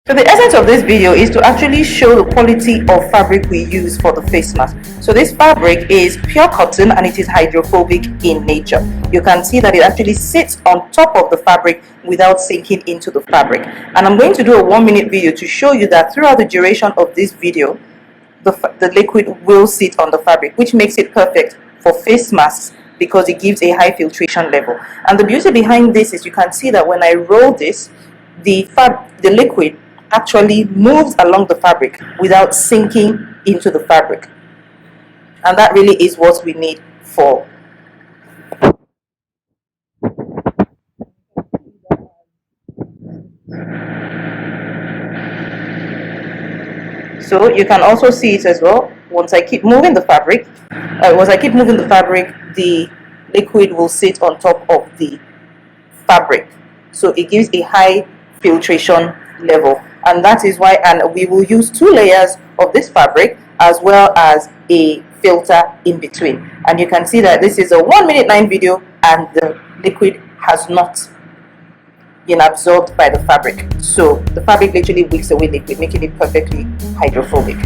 So the essence of this video is to actually show the quality of fabric we use for the face mask. So this fabric is pure cotton and it is hydrophobic in nature. You can see that it actually sits on top of the fabric without sinking into the fabric. And I'm going to do a 1-minute video to show you that throughout the duration of this video, the liquid will sit on the fabric, which makes it perfect for face masks because it gives a high filtration level. And the beauty behind this is you can see that when I roll this, the liquid actually moves along the fabric without sinking into the fabric, and that really is what we need for so you can also see it as well. Once I keep moving the fabric, the liquid will sit on top of the fabric, so it gives a high filtration level. And that is why, and we will use 2 layers of this fabric as well as a filter in between. And you can see that this is a 1-minute 9 video and the liquid has not been absorbed by the fabric. So the fabric literally wicks away liquid, making it perfectly hydrophobic.